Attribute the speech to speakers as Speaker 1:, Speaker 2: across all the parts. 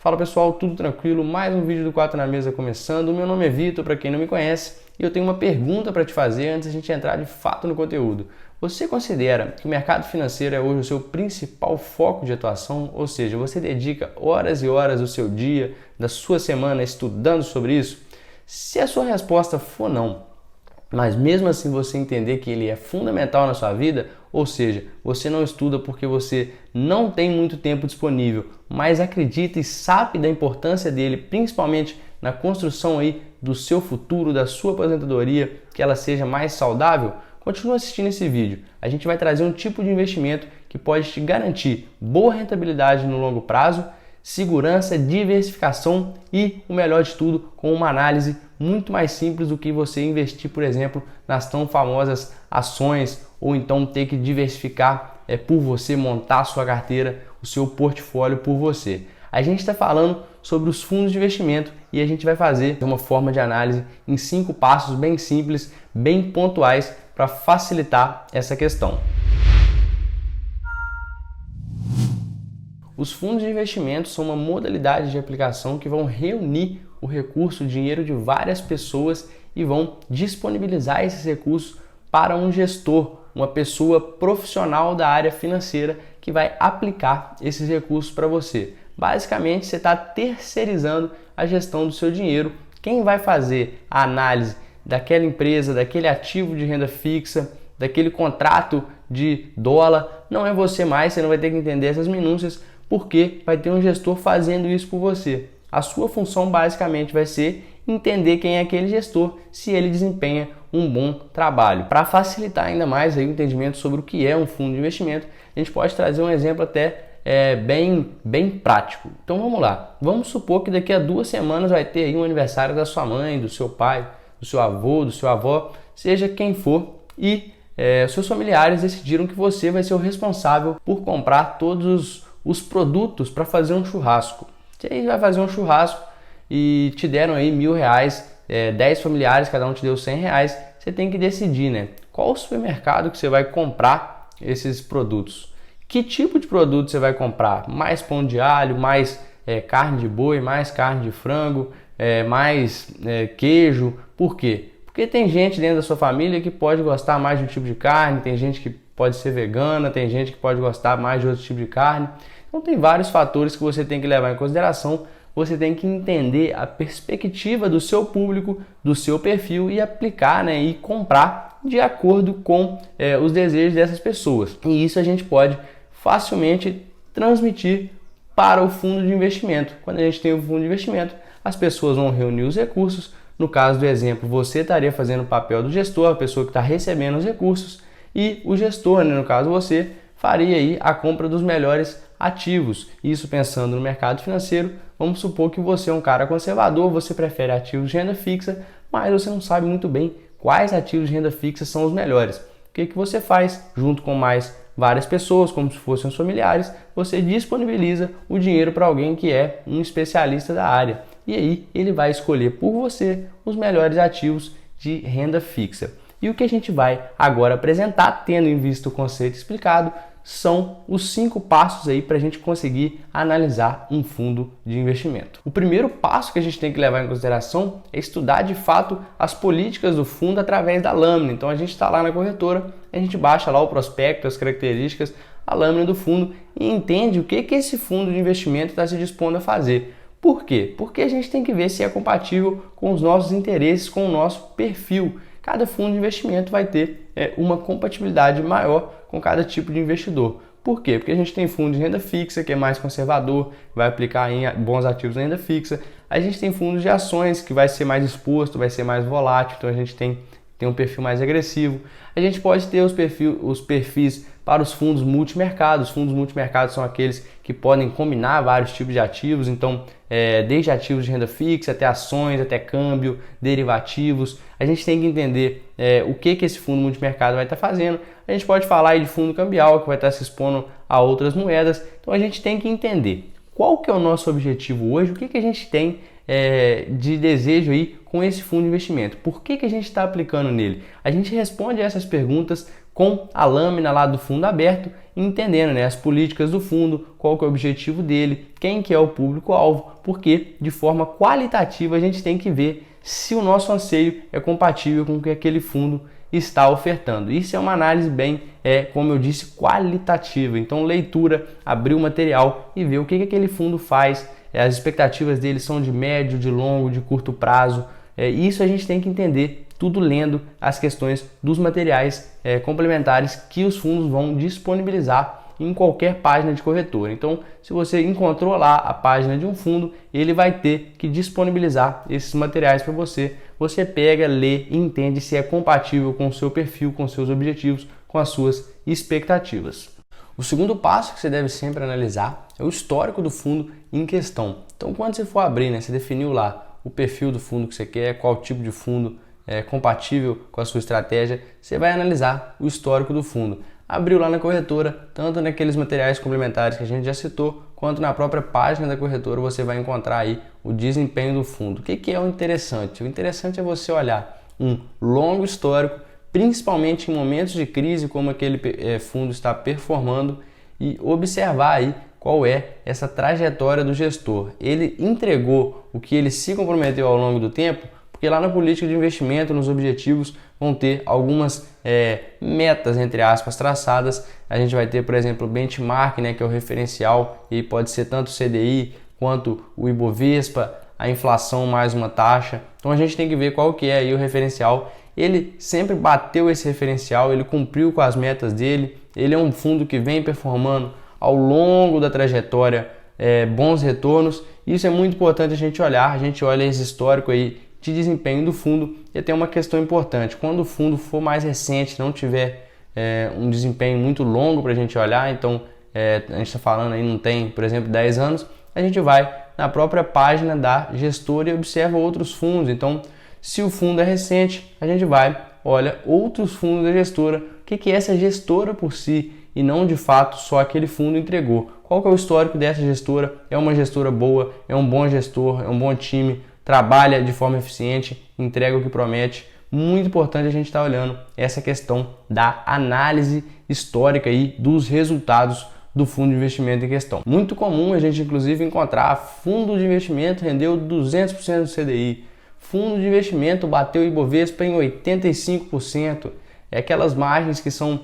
Speaker 1: Fala pessoal, tudo tranquilo? Mais um vídeo do 4 na Mesa começando. O meu nome é Vitor, para quem não me conhece, e eu tenho uma pergunta para te fazer antes de a gente entrar de fato no conteúdo. Você considera que o mercado financeiro é hoje o seu principal foco de atuação? Ou seja, você dedica horas e horas do seu dia, da sua semana estudando sobre isso? Se a sua resposta for não, mas mesmo assim você entender que ele é fundamental na sua vida, ou seja, você não estuda porque você não tem muito tempo disponível, mas acredita e sabe da importância dele, principalmente na construção aí do seu futuro, da sua aposentadoria, que ela seja mais saudável, continua assistindo esse vídeo. A gente vai trazer um tipo de investimento que pode te garantir boa rentabilidade no longo prazo, segurança, diversificação e, o melhor de tudo, com uma análise muito mais simples do que você investir, por exemplo, nas tão famosas ações ou então ter que diversificar por você, montar a sua carteira, o seu portfólio por você. A gente está falando sobre os fundos de investimento e a gente vai fazer uma forma de análise em 5 passos bem simples, bem pontuais para facilitar essa questão. Os fundos de investimento são uma modalidade de aplicação que vão reunir o recurso, o dinheiro de várias pessoas e vão disponibilizar esses recursos para um gestor, uma pessoa profissional da área financeira que vai aplicar esses recursos para você. Basicamente, você está terceirizando a gestão do seu dinheiro. Quem vai fazer a análise daquela empresa, daquele ativo de renda fixa, daquele contrato de dólar, não é você mais, você não vai ter que entender essas minúcias, porque vai ter um gestor fazendo isso por você. A sua função basicamente vai ser entender quem é aquele gestor, se ele desempenha um bom trabalho. Para facilitar ainda mais aí o entendimento sobre o que é um fundo de investimento, a gente pode trazer um exemplo até bem prático. Então vamos lá, vamos supor que daqui a 2 semanas vai ter aí um aniversário da sua mãe, do seu pai, do seu avô, do seu avó, seja quem for, e seus familiares decidiram que você vai ser o responsável por comprar todos os produtos para fazer um churrasco. Você vai fazer um churrasco e te deram aí R$1.000, 10 familiares, cada um te deu R$100, você tem que decidir, né? Qual o supermercado que você vai comprar esses produtos? Que tipo de produto você vai comprar? Mais pão de alho, mais carne de boi, mais carne de frango, mais queijo. Por quê? Porque tem gente dentro da sua família que pode gostar mais de um tipo de carne, tem gente que pode ser vegana, tem gente que pode gostar mais de outro tipo de carne. Então tem vários fatores que você tem que levar em consideração, você tem que entender a perspectiva do seu público, do seu perfil e aplicar, né, e comprar de acordo com os desejos dessas pessoas. E isso a gente pode facilmente transmitir para o fundo de investimento. Quando a gente tem um fundo de investimento, as pessoas vão reunir os recursos. No caso do exemplo, você estaria fazendo o papel do gestor, a pessoa que está recebendo os recursos, e o gestor, né, no caso você, faria aí a compra dos melhores ativos. Isso pensando no mercado financeiro, vamos supor que você é um cara conservador, você prefere ativos de renda fixa, mas você não sabe muito bem quais ativos de renda fixa são os melhores. O que você faz? Junto com mais várias pessoas, como se fossem os familiares, você disponibiliza o dinheiro para alguém que é um especialista da área. E aí ele vai escolher por você os melhores ativos de renda fixa. E o que a gente vai agora apresentar, tendo em vista o conceito explicado, são os 5 passos aí para a gente conseguir analisar um fundo de investimento. O primeiro passo que a gente tem que levar em consideração é estudar de fato as políticas do fundo através da lâmina. Então a gente está lá na corretora, a gente baixa lá o prospecto, as características, a lâmina do fundo e entende o que esse fundo de investimento está se dispondo a fazer. Por quê? Porque a gente tem que ver se é compatível com os nossos interesses, com o nosso perfil. Cada fundo de investimento vai ter uma compatibilidade maior com cada tipo de investidor. Por quê? Porque a gente tem fundo de renda fixa, que é mais conservador, vai aplicar em bons ativos na renda fixa. A gente tem fundos de ações, que vai ser mais exposto, vai ser mais volátil, então a gente tem um perfil mais agressivo. A gente pode ter os perfis para os fundos multimercados. Os fundos multimercados são aqueles que podem combinar vários tipos de ativos, então desde ativos de renda fixa até ações, até câmbio, derivativos. A gente tem que entender o que esse fundo multimercado vai estar fazendo. A gente pode falar aí de fundo cambial, que vai estar se expondo a outras moedas. Então a gente tem que entender qual que é o nosso objetivo hoje, o que a gente tem de desejo aí com esse fundo de investimento. Por que a gente está aplicando nele? A gente responde a essas perguntas com a lâmina lá do fundo aberto, entendendo, né, as políticas do fundo, qual que é o objetivo dele, quem que é o público-alvo, porque de forma qualitativa a gente tem que ver se o nosso anseio é compatível com o que aquele fundo está ofertando. Isso é uma análise bem, como eu disse, qualitativa. Então, leitura, abrir o material e ver o que aquele fundo faz, as expectativas dele são de médio, de longo, de curto prazo. Isso a gente tem que entender tudo lendo as questões dos materiais complementares que os fundos vão disponibilizar em qualquer página de corretora. Então, se você encontrou lá a página de um fundo, ele vai ter que disponibilizar esses materiais para você. Você pega, lê e entende se é compatível com o seu perfil, com seus objetivos, com as suas expectativas. O segundo passo que você deve sempre analisar é o histórico do fundo em questão. Então, quando você for abrir, né, você definiu lá o perfil do fundo que você quer, qual tipo de fundo é compatível com a sua estratégia, você vai analisar o histórico do fundo. Abriu lá na corretora, tanto naqueles materiais complementares que a gente já citou, quanto na própria página da corretora você vai encontrar aí o desempenho do fundo. O que é o interessante? O interessante é você olhar um longo histórico, principalmente em momentos de crise, como aquele fundo está performando, e observar aí qual é essa trajetória do gestor. Ele entregou o que ele se comprometeu ao longo do tempo? Porque lá na política de investimento, nos objetivos, vão ter algumas metas, entre aspas, traçadas. A gente vai ter, por exemplo, o benchmark, né, que é o referencial, e pode ser tanto o CDI quanto o Ibovespa, a inflação mais uma taxa. Então a gente tem que ver qual que é aí o referencial. Ele sempre bateu esse referencial, ele cumpriu com as metas dele. Ele é um fundo que vem performando ao longo da trajetória bons retornos. Isso é muito importante a gente olhar. A gente olha esse histórico aí de desempenho do fundo. E tem uma questão importante: quando o fundo for mais recente, não tiver um desempenho muito longo para a gente olhar, então a gente está falando aí, não tem, por exemplo, 10 anos, a gente vai na própria página da gestora e observa outros fundos. Então, se o fundo é recente, a gente vai, olha outros fundos da gestora, o que essa gestora por si, e não de fato só aquele fundo entregou. Qual que é o histórico dessa gestora? É uma gestora boa, é um bom gestor, é um bom time, trabalha de forma eficiente, entrega o que promete. Muito importante a gente estar olhando essa questão da análise histórica aí dos resultados do fundo de investimento em questão. Muito comum a gente inclusive encontrar fundo de investimento rendeu 200% do CDI, fundo de investimento bateu o Ibovespa em 85%. Aquelas margens que são,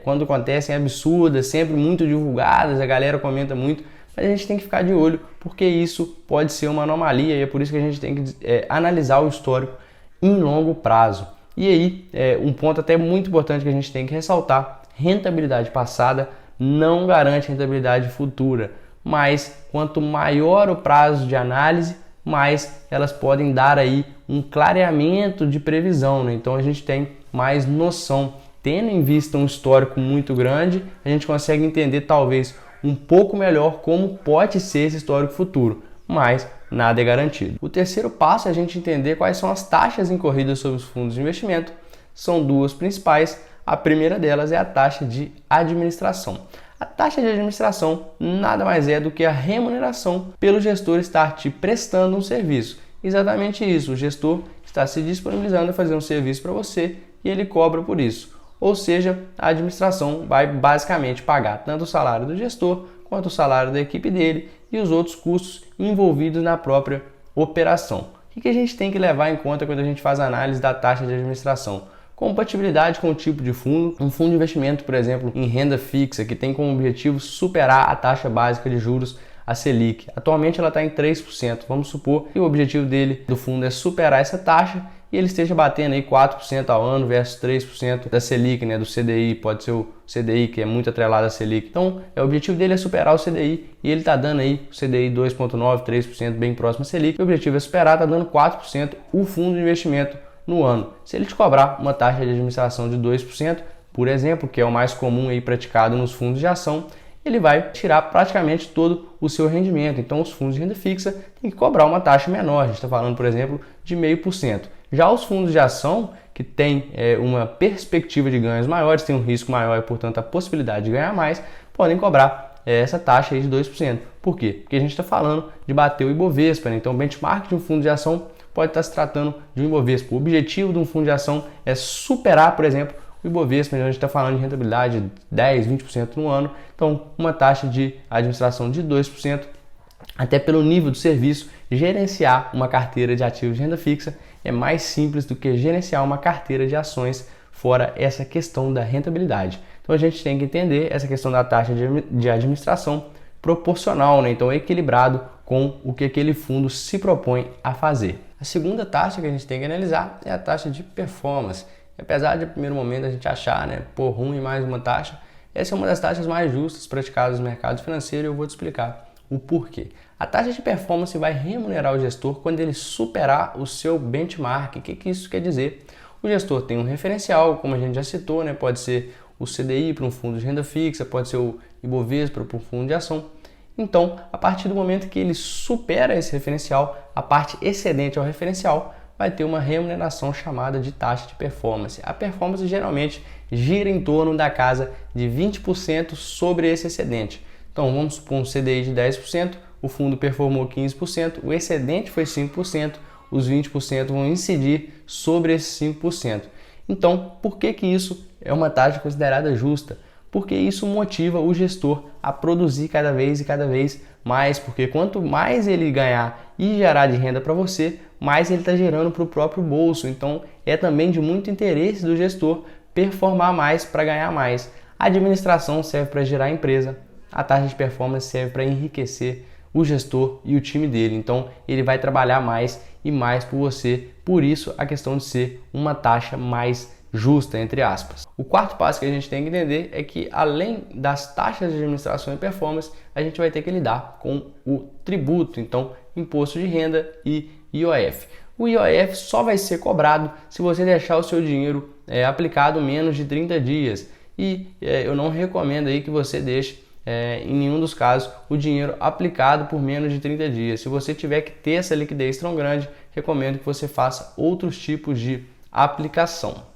Speaker 1: quando acontecem, absurdas, sempre muito divulgadas, a galera comenta muito, mas a gente tem que ficar de olho, porque isso pode ser uma anomalia, e é por isso que a gente tem que analisar o histórico em longo prazo. E aí, um ponto até muito importante que a gente tem que ressaltar: rentabilidade passada não garante rentabilidade futura, mas quanto maior o prazo de análise, mais elas podem dar aí um clareamento de previsão, né? Então a gente tem mais noção. Tendo em vista um histórico muito grande, a gente consegue entender talvez um pouco melhor como pode ser esse histórico futuro, mas nada é garantido. O terceiro passo é a gente entender quais são as taxas incorridas sobre os fundos de investimento. São duas principais. A primeira delas é a taxa de administração. A taxa de administração nada mais é do que a remuneração pelo gestor estar te prestando um serviço. Exatamente isso, o gestor está se disponibilizando a fazer um serviço para você e ele cobra por isso. Ou seja, a administração vai basicamente pagar tanto o salário do gestor quanto o salário da equipe dele e os outros custos envolvidos na própria operação. O que a gente tem que levar em conta quando a gente faz a análise da taxa de administração? Compatibilidade com o tipo de fundo. Um fundo de investimento, por exemplo, em renda fixa, que tem como objetivo superar a taxa básica de juros, a Selic. Atualmente ela está em 3%. Vamos supor que o objetivo do fundo é superar essa taxa e ele esteja batendo aí 4% ao ano versus 3% da Selic, né, do CDI. Pode ser o CDI, que é muito atrelado à Selic. Então, o objetivo dele é superar o CDI e ele está dando aí o CDI 2,9%, 3%, bem próximo à Selic. O objetivo é superar, está dando 4% o fundo de investimento no ano. Se ele te cobrar uma taxa de administração de 2%, por exemplo, que é o mais comum aí praticado nos fundos de ação, ele vai tirar praticamente todo o seu rendimento. Então, os fundos de renda fixa têm que cobrar uma taxa menor. A gente está falando, por exemplo, de 0,5%. Já os fundos de ação, que têm uma perspectiva de ganhos maiores, têm um risco maior e, portanto, a possibilidade de ganhar mais, podem cobrar essa taxa aí de 2%. Por quê? Porque a gente está falando de bater o Ibovespa, né? Então, o benchmark de um fundo de ação pode estar se tratando de um Ibovespa. O objetivo de um fundo de ação é superar, por exemplo, o Ibovespa, a gente está falando de rentabilidade de 10, 20% no ano, então uma taxa de administração de 2%, até pelo nível do serviço, gerenciar uma carteira de ativos de renda fixa é mais simples do que gerenciar uma carteira de ações, fora essa questão da rentabilidade. Então a gente tem que entender essa questão da taxa de administração proporcional, né? Então equilibrado com o que aquele fundo se propõe a fazer. A segunda taxa que a gente tem que analisar é a taxa de performance. Apesar de, no primeiro momento, a gente achar, né, pô, ruim mais uma taxa, essa é uma das taxas mais justas praticadas no mercado financeiro e eu vou te explicar o porquê. A taxa de performance vai remunerar o gestor quando ele superar o seu benchmark. O que isso quer dizer? O gestor tem um referencial, como a gente já citou, né? Pode ser o CDI para um fundo de renda fixa, pode ser o Ibovespa para um fundo de ação. Então, a partir do momento que ele supera esse referencial, a parte excedente ao referencial vai ter uma remuneração chamada de taxa de performance. A performance geralmente gira em torno da casa de 20% sobre esse excedente. Então, vamos supor um CDI de 10%, o fundo performou 15%, o excedente foi 5%, os 20% vão incidir sobre esses 5%. Então, por que isso é uma taxa considerada justa? Porque isso motiva o gestor a produzir cada vez mais, porque quanto mais ele ganhar e gerar de renda para você, mais ele está gerando para o próprio bolso. Então, é também de muito interesse do gestor performar mais para ganhar mais. A administração serve para gerar empresa, a taxa de performance serve para enriquecer o gestor e o time dele. Então, ele vai trabalhar mais e mais por você. Por isso, a questão de ser uma taxa mais justa, entre aspas. O quarto passo que a gente tem que entender é que, além das taxas de administração e performance, a gente vai ter que lidar com o tributo, então imposto de renda e IOF. O IOF só vai ser cobrado se você deixar o seu dinheiro aplicado menos de 30 dias e eu não recomendo aí que você deixe em nenhum dos casos o dinheiro aplicado por menos de 30 dias. Se você tiver que ter essa liquidez tão grande, recomendo que você faça outros tipos de aplicação.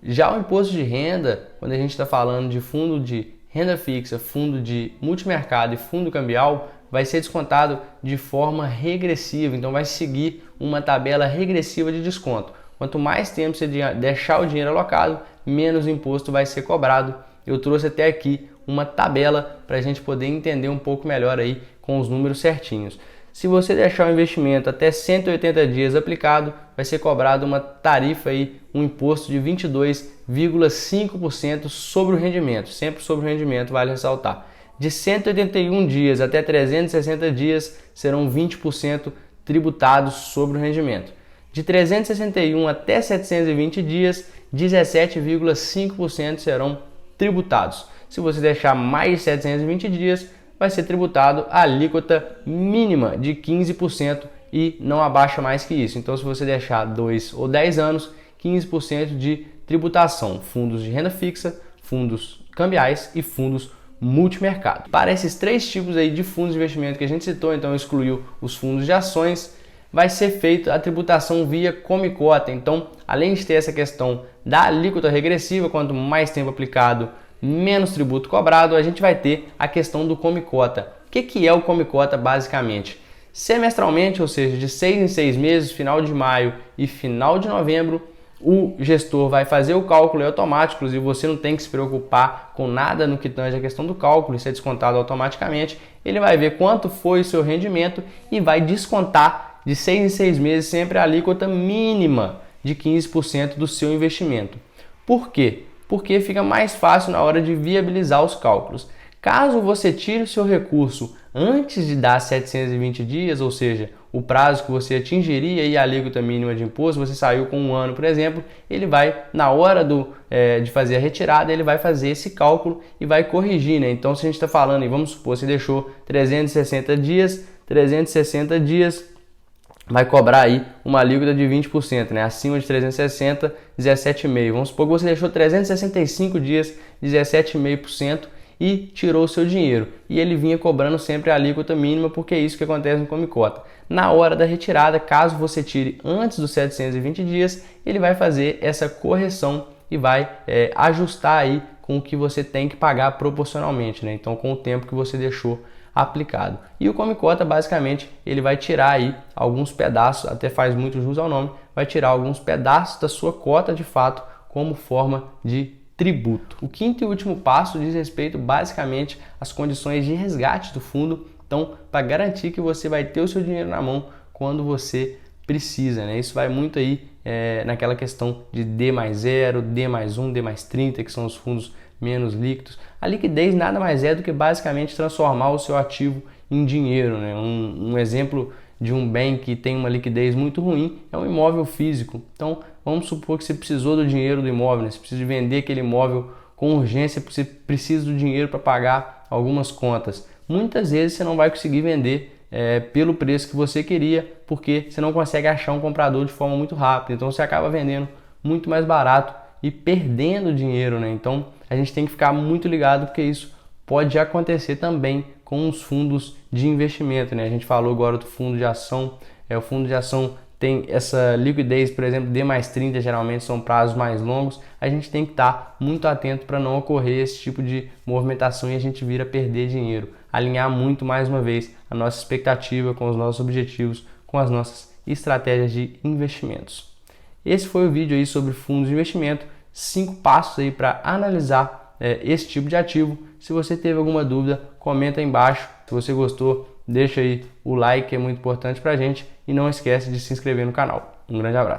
Speaker 1: Já o imposto de renda, quando a gente está falando de fundo de renda fixa, fundo de multimercado e fundo cambial, vai ser descontado de forma regressiva, então vai seguir uma tabela regressiva de desconto. Quanto mais tempo você deixar o dinheiro alocado, menos imposto vai ser cobrado. Eu trouxe até aqui uma tabela para a gente poder entender um pouco melhor aí com os números certinhos. Se você deixar o investimento até 180 dias aplicado, vai ser cobrado uma tarifa aí, um imposto de 22,5% sobre o rendimento, sempre sobre o rendimento, vale ressaltar. De 181 dias até 360 dias serão 20% tributados sobre o rendimento. De 361 até 720 dias, 17,5% serão tributados. Se você deixar mais de 720 dias, vai ser tributado a alíquota mínima de 15% e não abaixa mais que isso. Então, se você deixar 2 ou 10 anos, 15% de tributação. Fundos de renda fixa, fundos cambiais e fundos multimercado. Para esses três tipos aí de fundos de investimento que a gente citou, então excluiu os fundos de ações, vai ser feita a tributação via come-cota. Então, além de ter essa questão da alíquota regressiva, quanto mais tempo aplicado, menos tributo cobrado, a gente vai ter a questão do come-cota. O que é o come-cota basicamente? Semestralmente, ou seja, de 6 em 6 meses, final de maio e final de novembro, o gestor vai fazer o cálculo automático, inclusive você não tem que se preocupar com nada no que tange a questão do cálculo, isso é descontado automaticamente. Ele vai ver quanto foi o seu rendimento e vai descontar de 6 em 6 meses sempre a alíquota mínima de 15% do seu investimento. Por quê? Porque fica mais fácil na hora de viabilizar os cálculos. Caso você tire o seu recurso antes de dar 720 dias, ou seja, o prazo que você atingiria e a alíquota mínima de imposto, você saiu com 1 ano, por exemplo, ele vai, na hora de fazer a retirada, ele vai fazer esse cálculo e vai corrigir, né? Então, se a gente está falando, e vamos supor, você deixou 360 dias, vai cobrar aí uma alíquota de 20%, né? Acima de 360, 17,5%. Vamos supor que você deixou 365 dias, 17,5% e tirou o seu dinheiro. E ele vinha cobrando sempre a alíquota mínima, porque é isso que acontece no come-cota. Na hora da retirada, caso você tire antes dos 720 dias, ele vai fazer essa correção e vai ajustar aí com o que você tem que pagar proporcionalmente, né? Então, com o tempo que você deixou aplicado. E o come-cota, basicamente, ele vai tirar aí alguns pedaços, até faz muito jus ao nome, vai tirar alguns pedaços da sua cota de fato como forma de tributo. O quinto e último passo diz respeito basicamente às condições de resgate do fundo, então para garantir que você vai ter o seu dinheiro na mão quando você precisa, né? Isso vai muito aí naquela questão de D mais 0, D mais 1, D mais 30, que são os fundos menos líquidos. A liquidez nada mais é do que basicamente transformar o seu ativo em dinheiro, né? Um exemplo de um bem que tem uma liquidez muito ruim é um imóvel físico. Então, vamos supor que você precisou do dinheiro do imóvel, né? Você precisa de vender aquele imóvel com urgência, porque você precisa do dinheiro para pagar algumas contas. Muitas vezes você não vai conseguir vender pelo preço que você queria, porque você não consegue achar um comprador de forma muito rápida. Então, você acaba vendendo muito mais barato e perdendo dinheiro, né? Então, a gente tem que ficar muito ligado, porque isso pode acontecer também com os fundos de investimento, né? A gente falou agora do fundo de ação. O fundo de ação tem essa liquidez, por exemplo, D mais 30, geralmente são prazos mais longos. A gente tem que estar muito atento para não ocorrer esse tipo de movimentação e a gente vir a perder dinheiro. Alinhar muito, mais uma vez, a nossa expectativa com os nossos objetivos, com as nossas estratégias de investimentos. Esse foi o vídeo aí sobre fundos de investimento. 5 passos aí para analisar esse tipo de ativo. Se você teve alguma dúvida, comenta aí embaixo. Se você gostou, deixa aí o like, que é muito importante para a gente. E não esquece de se inscrever no canal. Um grande abraço.